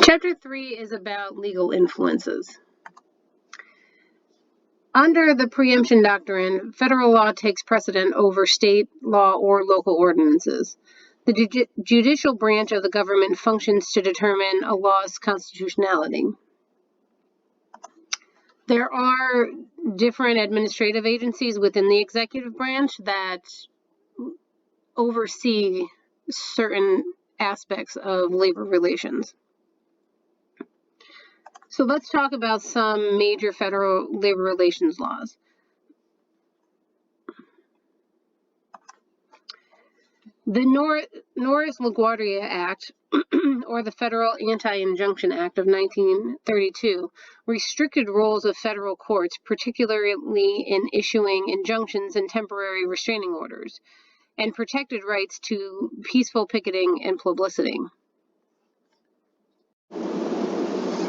Chapter 3 is about legal influences. Under the preemption doctrine, federal law takes precedent over state law or local ordinances. The judicial branch of the government functions to determine a law's constitutionality. There are different administrative agencies within the executive branch that oversee certain aspects of labor relations. So let's talk about some major federal labor relations laws. The Norris-LaGuardia Act, or the Federal Anti-Injunction Act of 1932, restricted roles of federal courts, particularly in issuing injunctions and temporary restraining orders, and protected rights to peaceful picketing and publicity.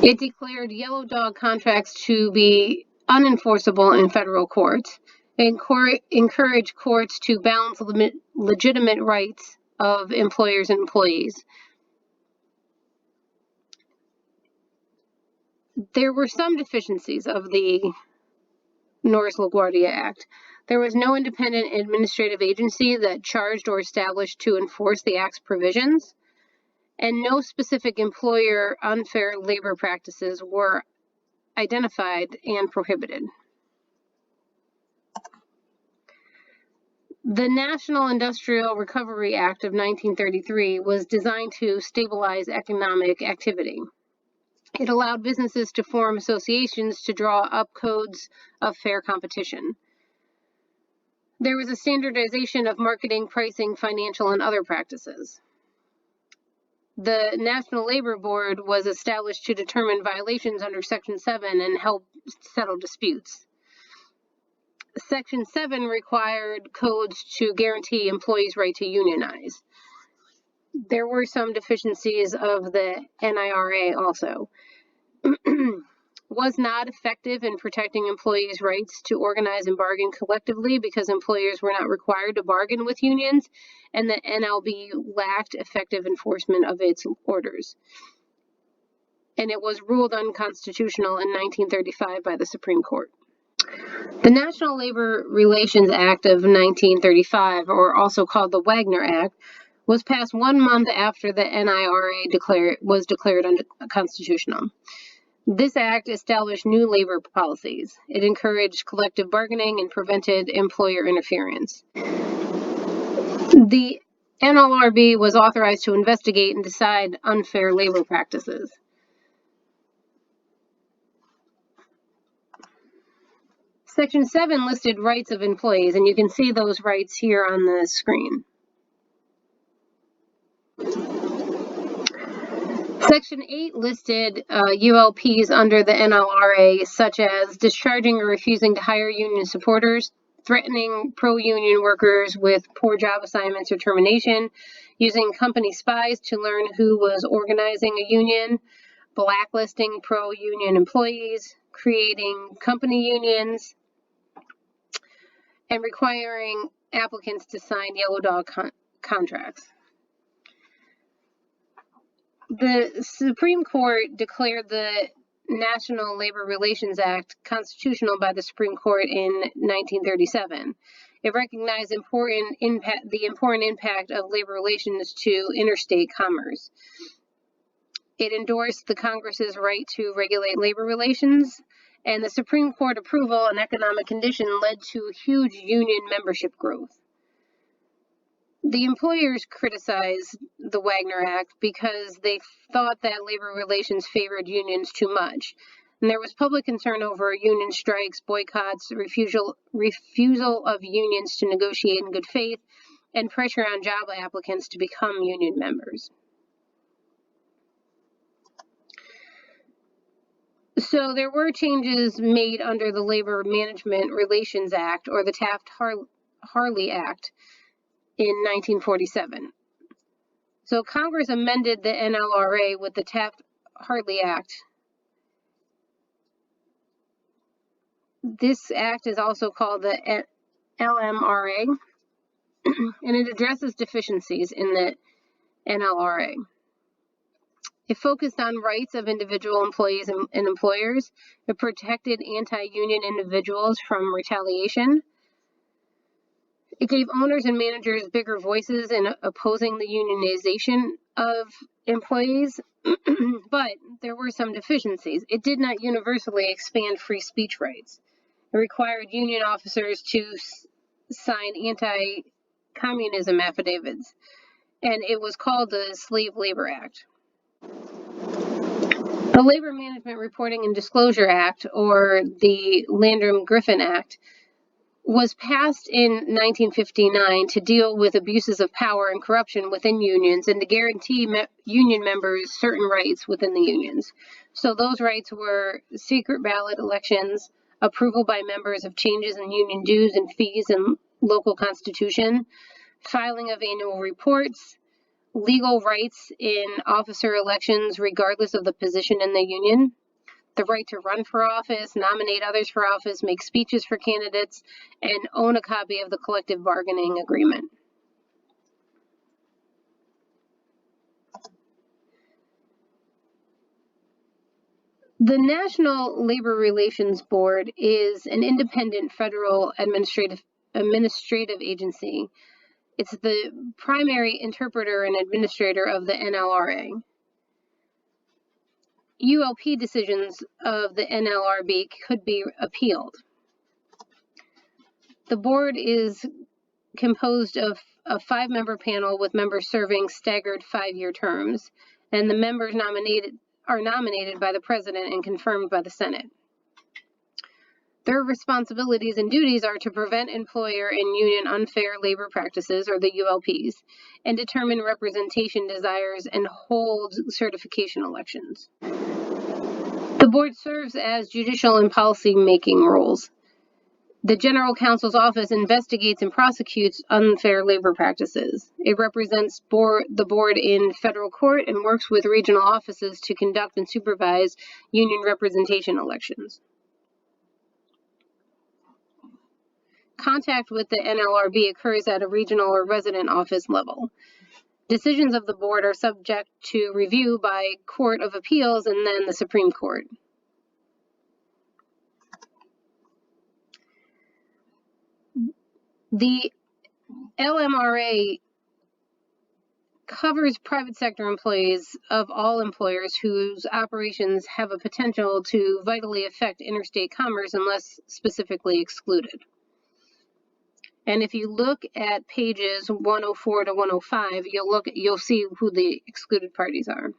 It declared yellow dog contracts to be unenforceable in federal courts, and encouraged courts to balance legitimate rights of employers and employees. There were some deficiencies of the Norris-LaGuardia Act. There was no independent administrative agency that charged or established to enforce the Act's provisions, and no specific employer unfair labor practices were identified and prohibited. The National Industrial Recovery Act of 1933 was designed to stabilize economic activity. It allowed businesses to form associations to draw up codes of fair competition. There was a standardization of marketing, pricing, financial, and other practices. The National Labor Board was established to determine violations under Section 7 and help settle disputes. Section 7 required codes to guarantee employees' right to unionize. There were some deficiencies of the NIRA also. Was not effective in protecting employees' rights to organize and bargain collectively because employers were not required to bargain with unions, and the NLB lacked effective enforcement of its orders. And it was ruled unconstitutional in 1935 by the Supreme Court. The National Labor Relations Act of 1935, or also called the Wagner Act, was passed 1 month after the NIRA was declared unconstitutional. This act established new labor policies. It encouraged collective bargaining and prevented employer interference. The NLRB was authorized to investigate and decide unfair labor practices. Section 7 listed rights of employees, and you can see those rights here on the screen. Section 8 listed ULPs under the NLRA, such as discharging or refusing to hire union supporters, threatening pro-union workers with poor job assignments or termination, using company spies to learn who was organizing a union, blacklisting pro-union employees, creating company unions, and requiring applicants to sign yellow dog contracts. The Supreme Court declared the National Labor Relations Act constitutional by the Supreme Court in 1937. It recognized the important impact of labor relations to interstate commerce. It endorsed the Congress's right to regulate labor relations, and the Supreme Court approval and economic condition led to huge union membership growth. The employers criticized the Wagner Act because they thought that labor relations favored unions too much. And there was public concern over union strikes, boycotts, refusal of unions to negotiate in good faith, and pressure on job applicants to become union members. So there were changes made under the Labor Management Relations Act, or the Taft-Hartley Act, in 1947. So Congress amended the NLRA with the Taft-Hartley Act. This act is also called the LMRA, and it addresses deficiencies in the NLRA. It focused on rights of individual employees and employers. It protected anti-union individuals from retaliation. It gave owners and managers bigger voices in opposing the unionization of employees, but there were some deficiencies. It did not universally expand free speech rights. It required union officers to sign anti-communism affidavits, and it was called the Slave Labor Act. The Labor Management Reporting and Disclosure Act, or the Landrum-Griffin Act, was passed in 1959 to deal with abuses of power and corruption within unions and to guarantee union members certain rights within the unions. So those rights were secret ballot elections, approval by members of changes in union dues and fees and local constitution, filing of annual reports, legal rights in officer elections regardless of the position in the union, the right to run for office, nominate others for office, make speeches for candidates, and own a copy of the collective bargaining agreement. The National Labor Relations Board is an independent federal administrative agency. It's the primary interpreter and administrator of the NLRA. ULP decisions of the NLRB could be appealed. The board is composed of a 5-member panel with members serving staggered 5-year terms, and the members are nominated by the president and confirmed by the Senate. Their responsibilities and duties are to prevent employer and union unfair labor practices, or the ULPs, and determine representation desires and hold certification elections. The board serves as judicial and policy-making roles. The General Counsel's Office investigates and prosecutes unfair labor practices. It represents the board in federal court and works with regional offices to conduct and supervise union representation elections. Contact with the NLRB occurs at a regional or resident office level. Decisions of the board are subject to review by Court of Appeals and then the Supreme Court. The LMRA covers private sector employees of all employers whose operations have a potential to vitally affect interstate commerce unless specifically excluded. And if you look at pages 104 to 105, you'll see who the excluded parties are.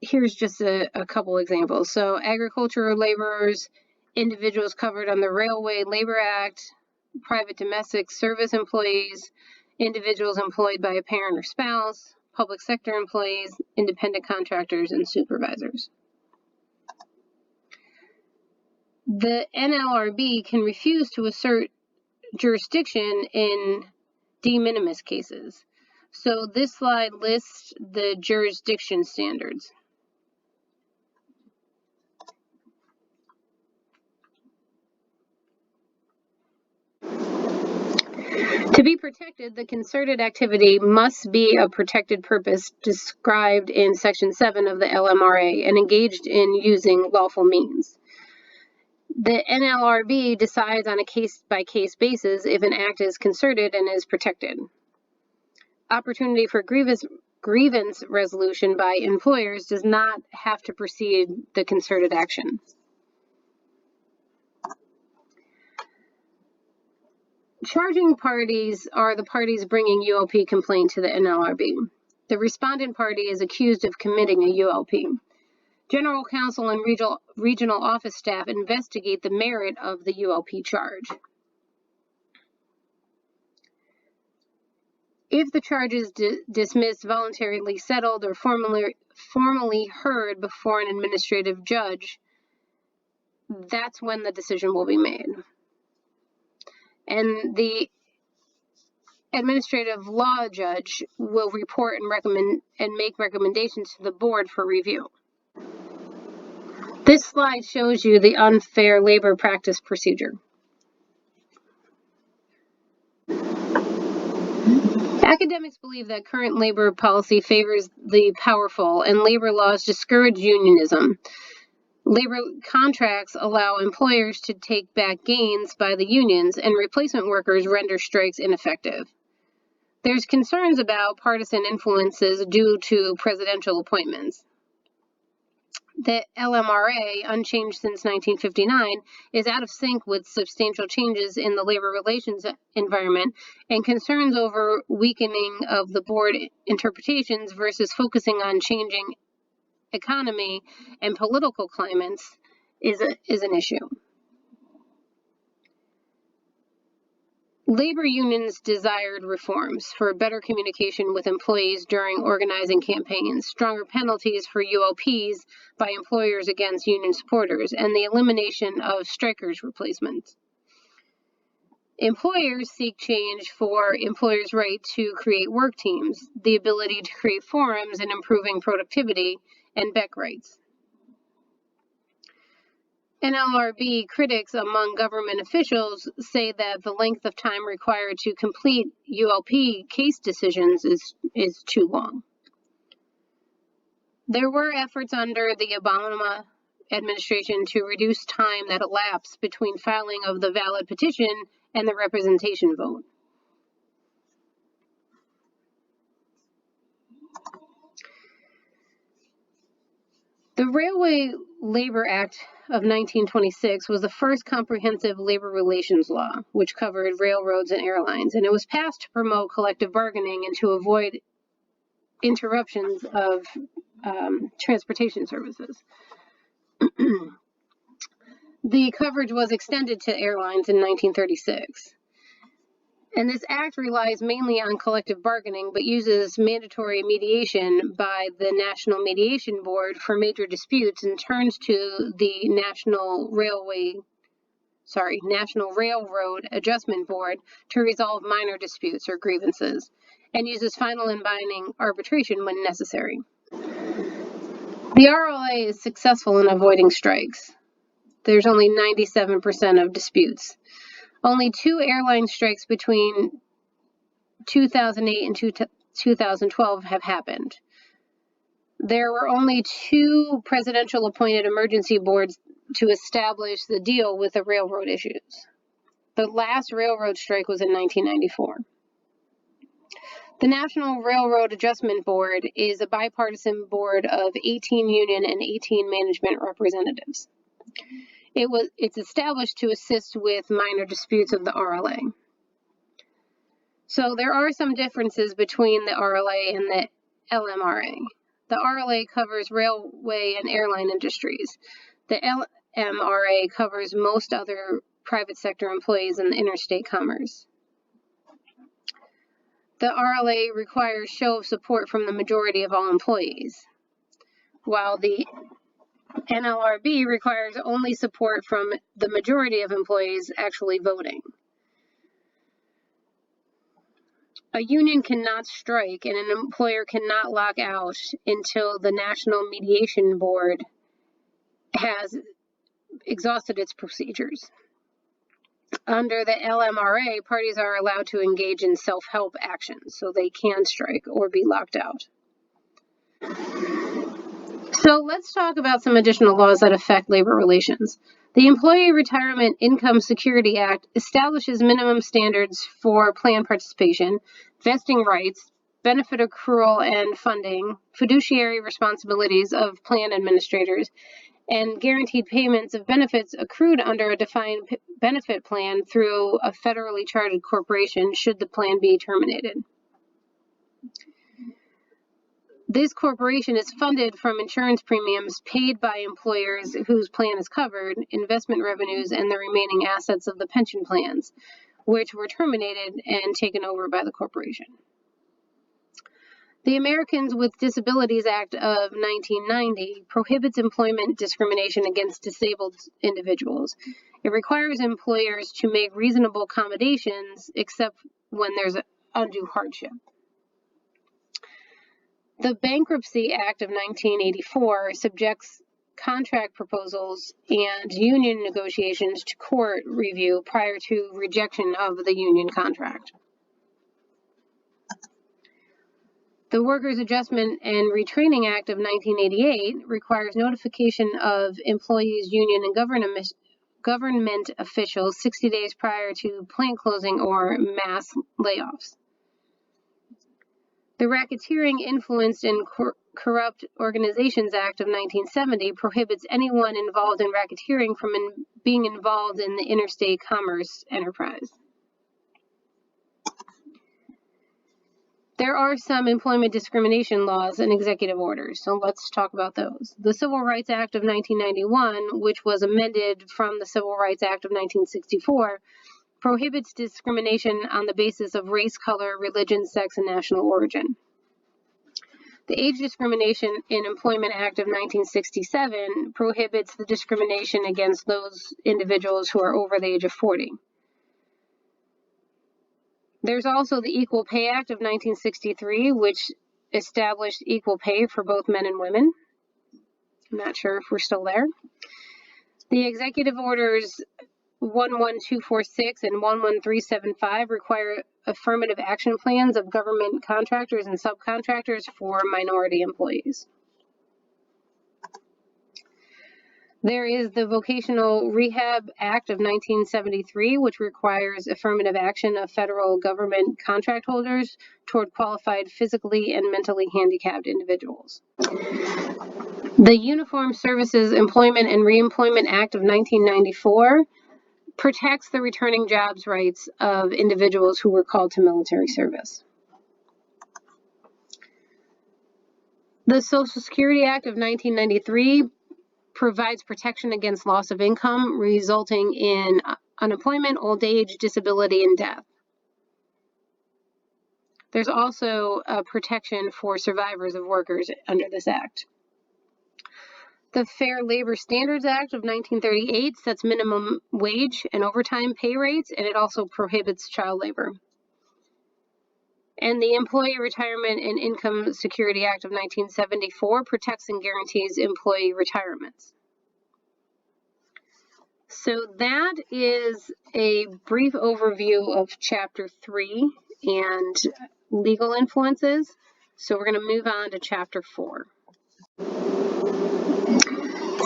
Here's just a couple examples. So agricultural laborers, individuals covered on the Railway Labor Act, private domestic service employees, individuals employed by a parent or spouse, public sector employees, independent contractors, and supervisors. The NLRB can refuse to assert jurisdiction in de minimis cases. So this slide lists the jurisdiction standards. To be protected, the concerted activity must be a protected purpose described in Section 7 of the LMRA and engaged in using lawful means. The NLRB decides on a case-by-case basis if an act is concerted and is protected. Opportunity for grievance resolution by employers does not have to precede the concerted action. Charging parties are the parties bringing ULP complaint to the NLRB. The respondent party is accused of committing a ULP. General Counsel and regional office staff investigate the merit of the ULP charge. If the charge is dismissed, voluntarily settled, or formally heard before an administrative judge, that's when the decision will be made. And the administrative law judge will report and make recommendations to the board for review. This slide shows you the unfair labor practice procedure. Academics believe that current labor policy favors the powerful, and labor laws discourage unionism. Labor contracts allow employers to take back gains by the unions, and replacement workers render strikes ineffective. There's concerns about partisan influences due to presidential appointments. The LMRA, unchanged since 1959, is out of sync with substantial changes in the labor relations environment and concerns over weakening of the board interpretations versus focusing on changing economy and political climates is an issue. Labor unions desired reforms for better communication with employees during organizing campaigns, stronger penalties for ULPs by employers against union supporters, and the elimination of strikers' replacements. Employers seek change for employers' right to create work teams, the ability to create forums and improving productivity, and Beck rights. NLRB critics among government officials say that the length of time required to complete ULP case decisions is too long. There were efforts under the Obama administration to reduce time that elapsed between filing of the valid petition and the representation vote. The Railway Labor Act of 1926 was the first comprehensive labor relations law, which covered railroads and airlines, and it was passed to promote collective bargaining and to avoid interruptions of transportation services. The coverage was extended to airlines in 1936. And this act relies mainly on collective bargaining, but uses mandatory mediation by the National Mediation Board for major disputes and turns to the National Railroad Adjustment Board to resolve minor disputes or grievances, and uses final and binding arbitration when necessary. The RLA is successful in avoiding strikes. There's only 97% of disputes. Only 2 airline strikes between 2008 and 2012 have happened. There were only 2 presidential appointed emergency boards to establish the deal with the railroad issues. The last railroad strike was in 1994. The National Railroad Adjustment Board is a bipartisan board of 18 union and 18 management representatives. It's established to assist with minor disputes of the RLA. So there are some differences between the RLA and the LMRA. The RLA covers railway and airline industries. The LMRA covers most other private sector employees in the interstate commerce. The RLA requires show of support from the majority of all employees, while the NLRB requires only support from the majority of employees actually voting. A union cannot strike and an employer cannot lock out until the National Mediation Board has exhausted its procedures. Under the LMRA, parties are allowed to engage in self-help actions, so they can strike or be locked out. So let's talk about some additional laws that affect labor relations. The Employee Retirement Income Security Act establishes minimum standards for plan participation, vesting rights, benefit accrual and funding, fiduciary responsibilities of plan administrators, and guaranteed payments of benefits accrued under a defined benefit plan through a federally chartered corporation should the plan be terminated. This corporation is funded from insurance premiums paid by employers whose plan is covered, investment revenues, and the remaining assets of the pension plans, which were terminated and taken over by the corporation. The Americans with Disabilities Act of 1990 prohibits employment discrimination against disabled individuals. It requires employers to make reasonable accommodations except when there's undue hardship. The Bankruptcy Act of 1984 subjects contract proposals and union negotiations to court review prior to rejection of the union contract. The Workers' Adjustment and Retraining Act of 1988 requires notification of employees, union, and government officials 60 days prior to plant closing or mass layoffs. The Racketeering, Influenced, and Corrupt Organizations Act of 1970 prohibits anyone involved in racketeering from being involved in the interstate commerce enterprise. There are some employment discrimination laws and executive orders, so let's talk about those. The Civil Rights Act of 1991, which was amended from the Civil Rights Act of 1964, prohibits discrimination on the basis of race, color, religion, sex, and national origin. The Age Discrimination in Employment Act of 1967 prohibits the discrimination against those individuals who are over the age of 40. There's also the Equal Pay Act of 1963, which established equal pay for both men and women. I'm not sure if we're still there. The Executive Orders 11246 and 11375 require affirmative action plans of government contractors and subcontractors for minority employees. There is the Vocational Rehab Act of 1973, which requires affirmative action of federal government contract holders toward qualified physically and mentally handicapped individuals. The Uniformed Services Employment and Reemployment Act of 1994 protects the returning jobs rights of individuals who were called to military service. The Social Security Act of 1993 provides protection against loss of income resulting in unemployment, old age, disability, and death. There's also a protection for survivors of workers under this act. The Fair Labor Standards Act of 1938 sets minimum wage and overtime pay rates, and it also prohibits child labor. And the Employee Retirement and Income Security Act of 1974 protects and guarantees employee retirements. So that is a brief overview of Chapter 3 and legal influences. So we're going to move on to Chapter 4.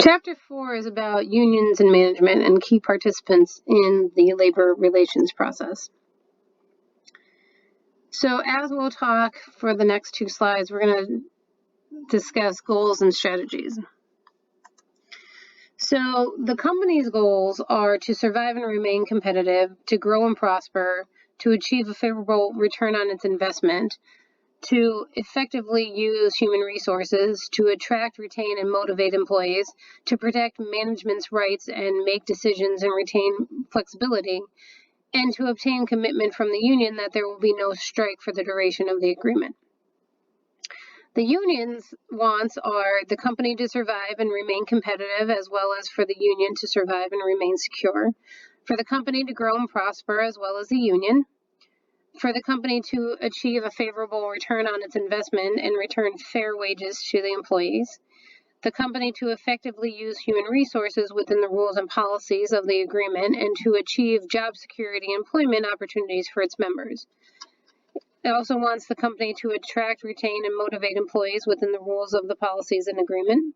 Chapter 4 is about unions and management and key participants in the labor relations process. So as we'll talk for the next 2 slides, we're going to discuss goals and strategies. So the company's goals are to survive and remain competitive, to grow and prosper, to achieve a favorable return on its investment, to effectively use human resources, to attract, retain, and motivate employees, to protect management's rights and make decisions and retain flexibility, and to obtain commitment from the union that there will be no strike for the duration of the agreement. The union's wants are the company to survive and remain competitive, as well as for the union to survive and remain secure, for the company to grow and prosper, as well as the union, for the company to achieve a favorable return on its investment and return fair wages to the employees, the company to effectively use human resources within the rules and policies of the agreement, and to achieve job security and employment opportunities for its members. It also wants the company to attract, retain, and motivate employees within the rules of the policies and agreement.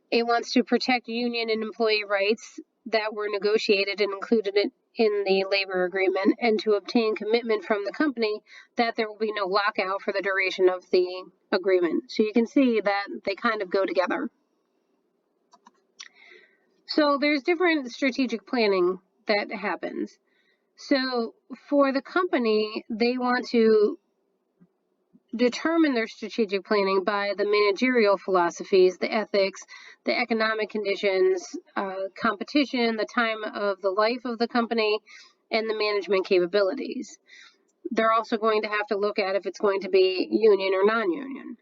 It wants to protect union and employee rights that were negotiated and included in the labor agreement, and to obtain commitment from the company that there will be no lockout for the duration of the agreement. So you can see that they kind of go together. So there's different strategic planning that happens. So for the company, they want to determine their strategic planning by the managerial philosophies, the ethics, the economic conditions, competition, the time of the life of the company, and the management capabilities. They're also going to have to look at if it's going to be union or non-union.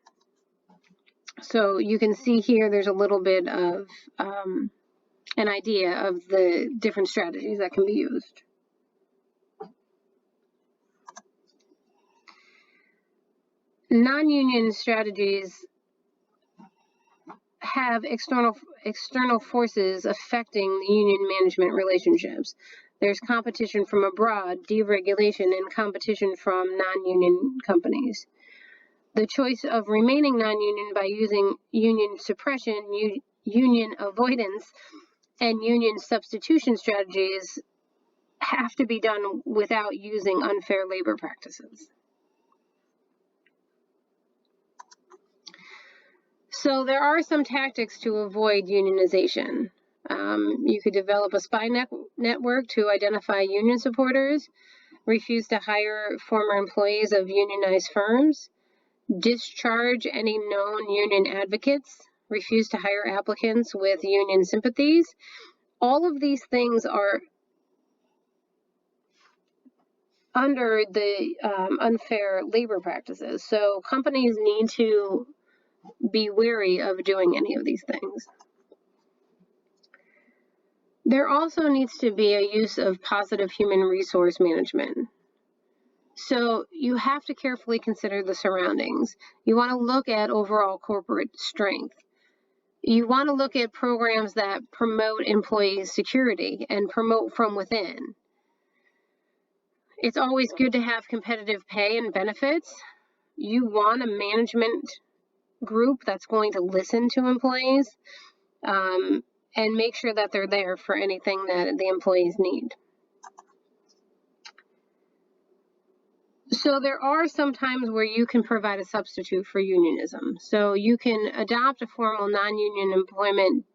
So you can see here there's a little bit of an idea of the different strategies that can be used. Non-union strategies have external forces affecting the union management relationships. There's competition from abroad, deregulation, and competition from non-union companies. The choice of remaining non-union by using union suppression, union avoidance, and union substitution strategies have to be done without using unfair labor practices. So there are some tactics to avoid unionization. You could develop a spy network to identify union supporters, refuse to hire former employees of unionized firms, discharge any known union advocates, refuse to hire applicants with union sympathies. All of these things are under the unfair labor practices. So companies need to be wary of doing any of these things. There also needs to be a use of positive human resource management. So you have to carefully consider the surroundings. You want to look at overall corporate strength. You want to look at programs that promote employee security and promote from within. It's always good to have competitive pay and benefits. You want a management group that's going to listen to employees and make sure that they're there for anything that the employees need. So there are some times where you can provide a substitute for unionism. So you can adopt a formal non-union employment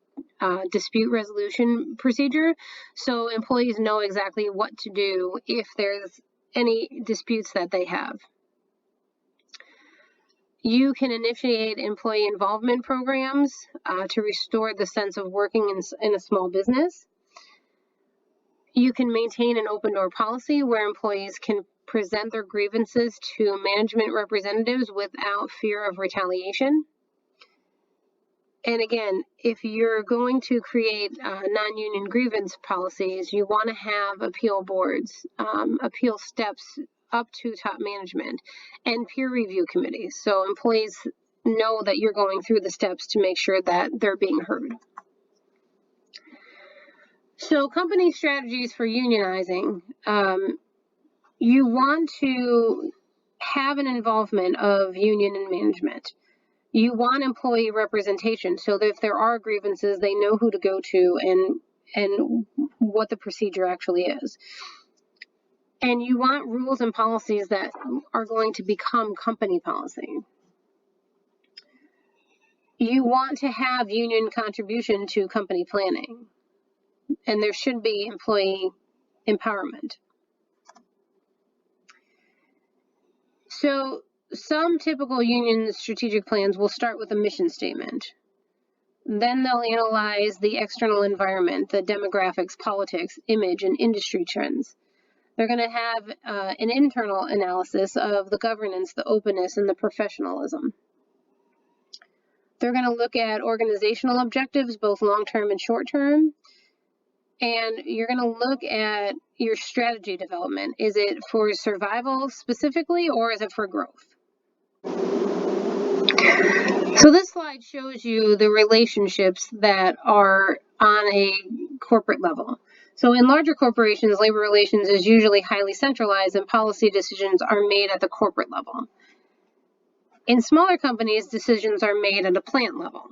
dispute resolution procedure so employees know exactly what to do if there's any disputes that they have. You can initiate employee involvement programs to restore the sense of working in a small business. You can maintain an open door policy where employees can present their grievances to management representatives without fear of retaliation. And again, if you're going to create non-union grievance policies, you want to have appeal boards, appeal steps up to top management, and peer review committees. So employees know that you're going through the steps to make sure that they're being heard. So company strategies for unionizing. You want to have an involvement of union and management. You want employee representation so that if there are grievances, they know who to go to and what the procedure actually is. And you want rules and policies that are going to become company policy. You want to have union contribution to company planning, and there should be employee empowerment. So some typical union strategic plans will start with a mission statement. Then they'll analyze the external environment, the demographics, politics, image, and industry trends. They're going to have an internal analysis of the governance, the openness, and the professionalism. They're going to look at organizational objectives, both long-term and short-term. And you're going to look at your strategy development. Is it for survival specifically, or is it for growth? So this slide shows you the relationships that are on a corporate level. So in larger corporations, labor relations is usually highly centralized and policy decisions are made at the corporate level. In smaller companies, decisions are made at a plant level.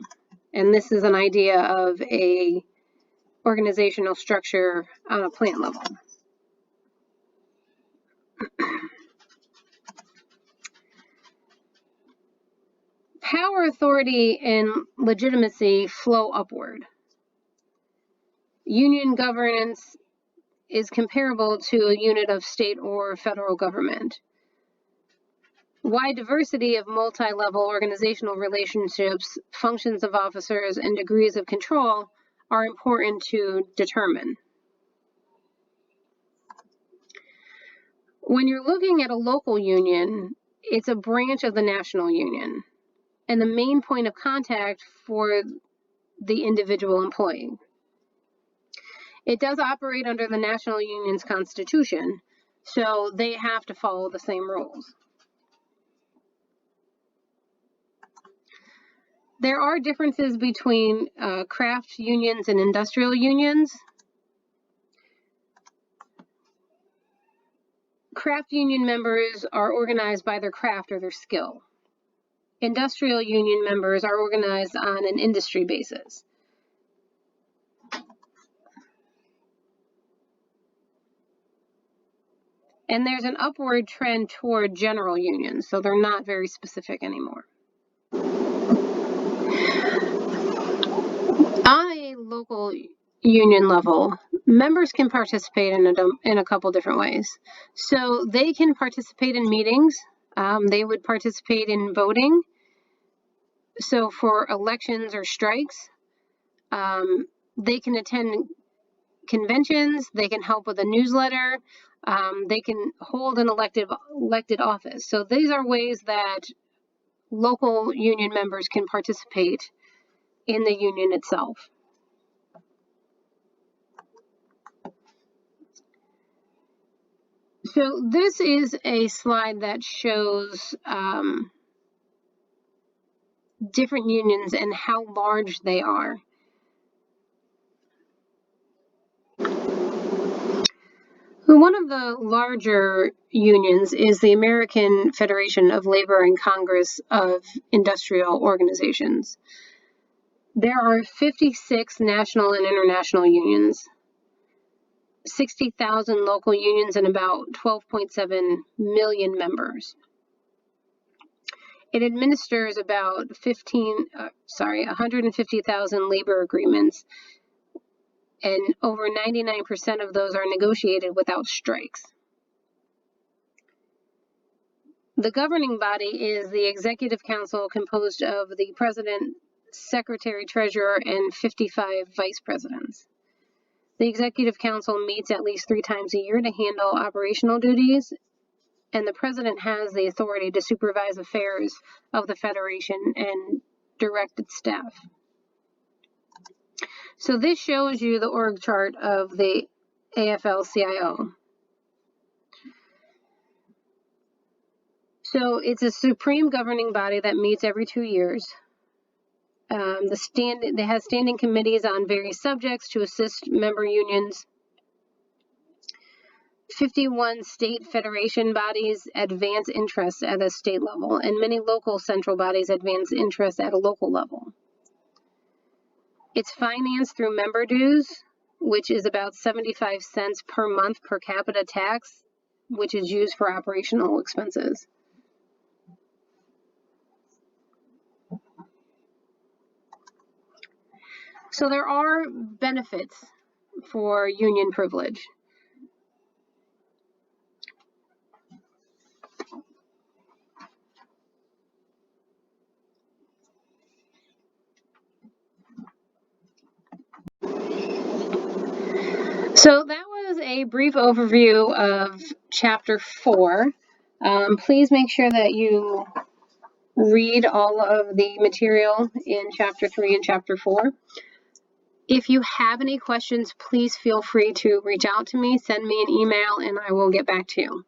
And this is an idea of a organizational structure on a plant level. Power, authority, and legitimacy flow upward. Union governance is comparable to a unit of state or federal government. Wide diversity of multi-level organizational relationships, functions of officers, and degrees of control are important to determine. When you're looking at a local union, it's a branch of the national union and the main point of contact for the individual employee. It does operate under the national union's constitution, so they have to follow the same rules. There are differences between craft unions and industrial unions. Craft union members are organized by their craft or their skill. Industrial union members are organized on an industry basis. And there's an upward trend toward general unions, so they're not very specific anymore. On a local union level, members can participate in a couple different ways. So they can participate in meetings. They would participate in voting. So for elections or strikes, they can attend conventions. They can help with a newsletter. They can hold an elected office. So these are ways that local union members can participate in the union itself. So this is a slide that shows different unions and how large they are. One of the larger unions is the American Federation of Labor and Congress of Industrial Organizations. There are 56 national and international unions, 60,000 local unions, and about 12.7 million members. It administers about 150,000 labor agreements, and over 99% of those are negotiated without strikes. The governing body is the Executive Council, composed of the President, Secretary, Treasurer, and 55 Vice Presidents. The Executive Council meets at least 3 times a year to handle operational duties, and the President has the authority to supervise affairs of the Federation and direct its staff. So this shows you the org chart of the AFL-CIO. So it's a supreme governing body that meets every 2 years. They have standing committees on various subjects to assist member unions. 51 state federation bodies advance interests at a state level, and many local central bodies advance interests at a local level. It's financed through member dues, which is about 75 cents per month per capita tax, which is used for operational expenses. So there are benefits for union privilege. So that was a brief overview of Chapter 4. Please make sure that you read all of the material in Chapter 3 and Chapter 4. If you have any questions, please feel free to reach out to me, send me an email, and I will get back to you.